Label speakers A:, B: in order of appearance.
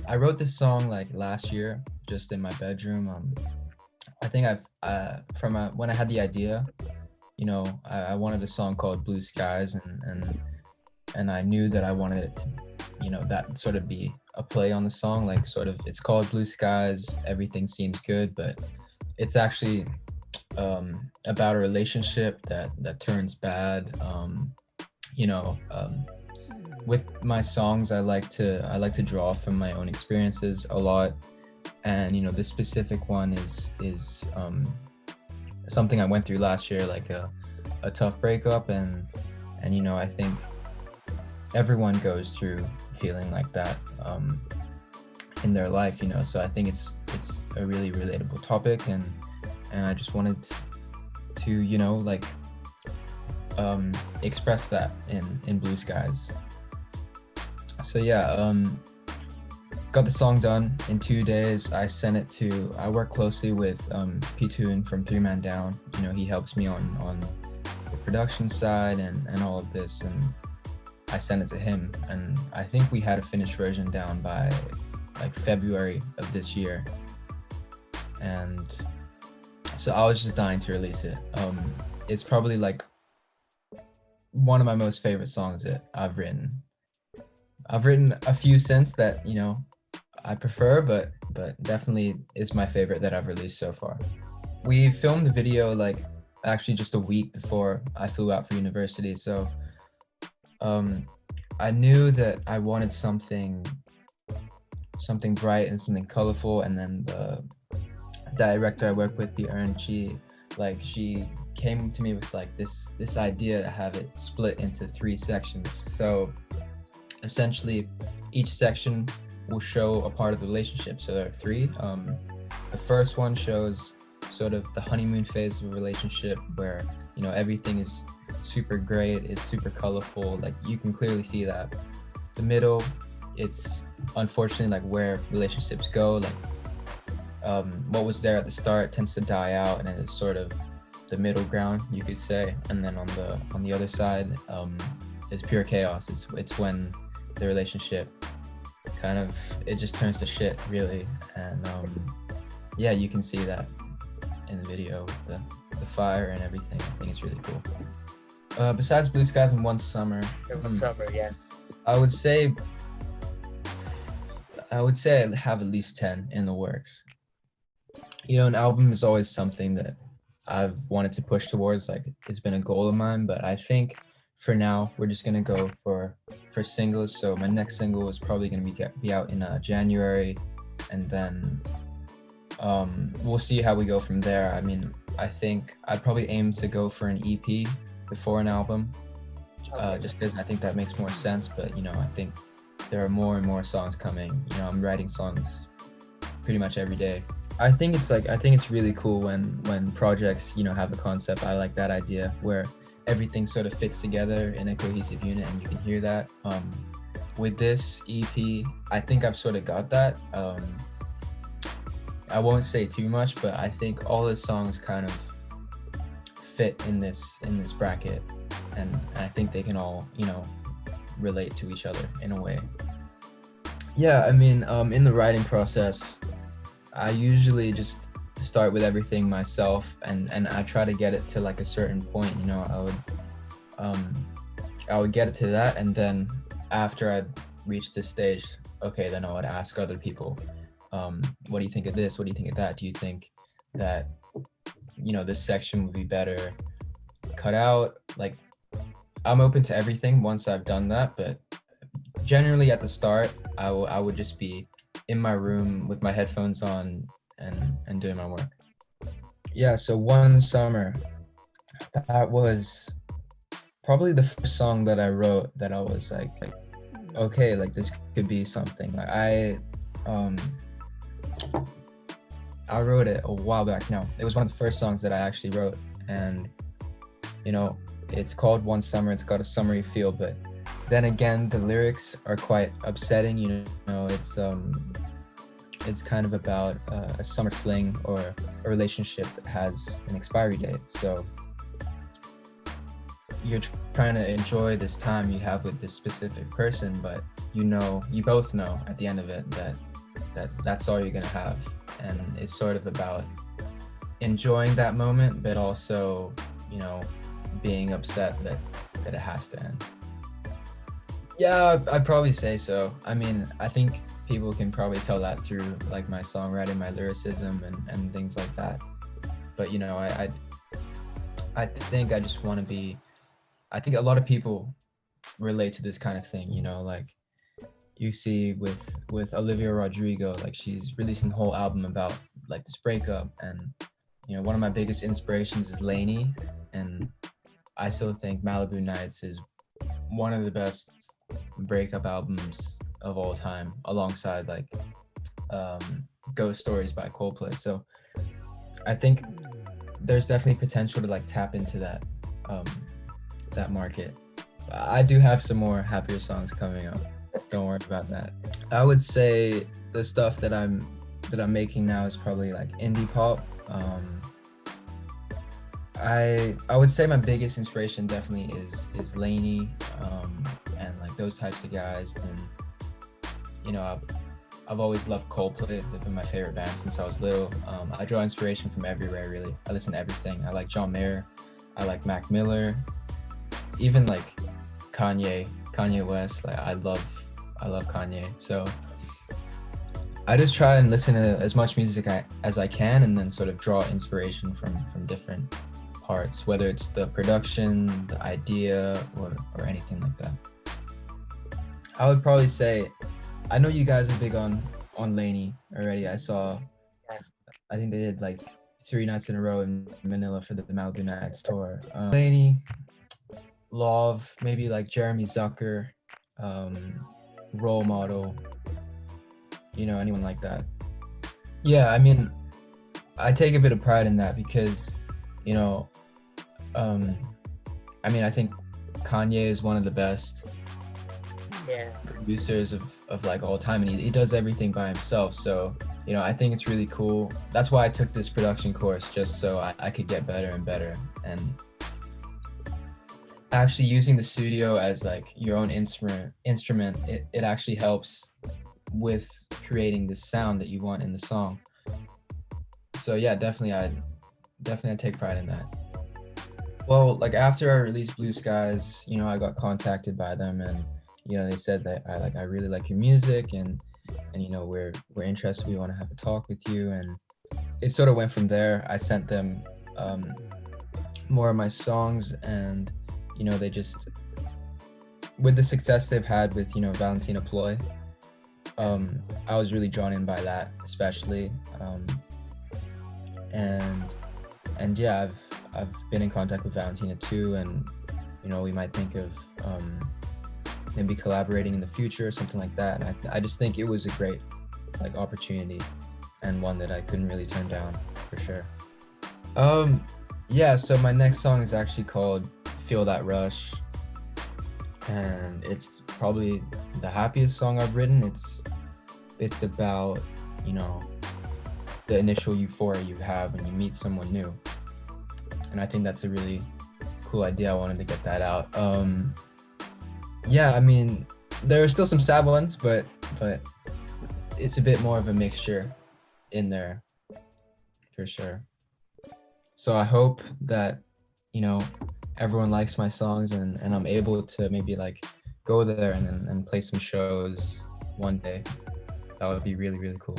A: I wrote this song like last year, just in my bedroom. I think when I had the idea, I wanted a song called Blue Skies, and I knew that I wanted it to, that sort of be a play on the song, like sort of it's called Blue Skies, everything seems good, but it's actually about a relationship that turns bad. You know, with my songs, I like to draw from my own experiences a lot, and this specific one is something I went through last year, like a tough breakup, and I think everyone goes through feeling like that in their life, so I think it's a really relatable topic, and I just wanted to express that in Blue Skies. So yeah, got the song done in 2 days. I work closely with P-Tune from Three Man Down. He helps me on the production side and all of this, and I sent it to him, and I think we had a finished version down by like February of this year. And so I was just dying to release it. It's probably like one of my most favorite songs that I've written. I've written a few since that, I prefer, but definitely is my favorite that I've released so far. We filmed the video like actually just a week before I flew out for university. So I knew that I wanted something bright and something colorful, and then the director I work with, Björn, she came to me with like this idea to have it split into 3 sections. So essentially each section will show a part of the relationship. So there are 3. The first one shows sort of the honeymoon phase of a relationship where everything is super great, it's super colorful, like you can clearly see that. The middle, it's unfortunately like where relationships go, like what was there at the start tends to die out, and it's sort of the middle ground, you could say. And then on the other side is pure chaos. It's when the relationship kind of, it just turns to shit, really. And yeah, you can see that in the video with the fire and everything. I think it's really cool. Besides Blue Skies and One Summer,
B: yeah.
A: I would say I have at least 10 in the works. An album is always something that I've wanted to push towards, like it's been a goal of mine, but I think for now we're just gonna go for singles. So my next single is probably gonna be out in January, and then we'll see how we go from there. I mean, I think I'd probably aim to go for an EP before an album, just because I think that makes more sense. But I think there are more and more songs coming. I'm writing songs pretty much every day. I think it's really cool when projects have a concept. I like that idea where everything sort of fits together in a cohesive unit, and you can hear that. With this EP, I think I've sort of got that. I won't say too much, but I think all the songs kind of fit in this bracket, and I think they can all relate to each other in a way. Yeah, I mean, in the writing process, I usually just start with everything myself, and I try to get it to like a certain point. I would get it to that, and then after I'd reached this stage, okay, then I would ask other people, what do you think of this? What do you think of that? Do you think that this section would be better cut out? Like, I'm open to everything once I've done that, but generally at the start, I would just be in my room with my headphones on and doing my work. Yeah, so One Summer, that was probably the first song that I wrote that I was like okay, like this could be something. Like I wrote it a while back now. It was one of the first songs that I actually wrote, and it's called One Summer. It's got a summery feel, but then again, the lyrics are quite upsetting. It's kind of about a summer fling or a relationship that has an expiry date. So you're trying to enjoy this time you have with this specific person, but you both know at the end of it that that's all you're gonna have, and it's sort of about enjoying that moment, but also, being upset that it has to end. Yeah, I'd probably say so. I mean, I think people can probably tell that through like my songwriting, my lyricism, and things like that. But I think I just want to be. I think a lot of people relate to this kind of thing. Like you see with Olivia Rodrigo, like she's releasing a whole album about like this breakup, and one of my biggest inspirations is Lainey, and I still think Malibu Nights is one of the best breakup albums of all time, alongside like Ghost Stories by Coldplay. So I think there's definitely potential to like tap into that market. I do have some more happier songs coming up. Don't worry about that. I would say the stuff that I'm making now is probably like indie pop. I would say my biggest inspiration definitely is Lainey, and like those types of guys. And I've always loved Coldplay. They've been my favorite band since I was little. I draw inspiration from everywhere, really. I listen to everything. I like John Mayer. I like Mac Miller. Even like Kanye West. Like I love Kanye. So I just try and listen to as much music as I can, and then sort of draw inspiration from different parts, whether it's the production, the idea, or anything like that. I would probably say, I know you guys are big on Lainey already. I think they did like 3 nights in a row in Manila for the Malibu Nights tour. Lainey, Love, maybe like Jeremy Zucker, Role Model, anyone like that. Yeah, I mean, I take a bit of pride in that because, I think Kanye is one of the best producers of like all time, and he does everything by himself. So, I think it's really cool. That's why I took this production course, just so I could get better and better. And actually using the studio as like your own instrument, it actually helps with creating the sound that you want in the song. So yeah, definitely I take pride in that. Well, like after I released Blue Skies, I got contacted by them, and they said that I really like your music, and we're interested. We want to have a talk with you, and it sort of went from there. I sent them more of my songs, and they just, with the success they've had with Valentina Ploy, I was really drawn in by that, especially, and yeah, I've been in contact with Valentina too, and we might think of maybe collaborating in the future or something like that. And I just think it was a great like opportunity, and one that I couldn't really turn down, for sure. Yeah, so my next song is actually called Feel That Rush, and it's probably the happiest song I've written. It's about the initial euphoria you have when you meet someone new, and I think that's a really cool idea. I wanted to get that out. Yeah, I mean, there are still some sad ones, but it's a bit more of a mixture in there, for sure. So I hope that everyone likes my songs, and I'm able to maybe like go there and play some shows one day. That would be really, really cool.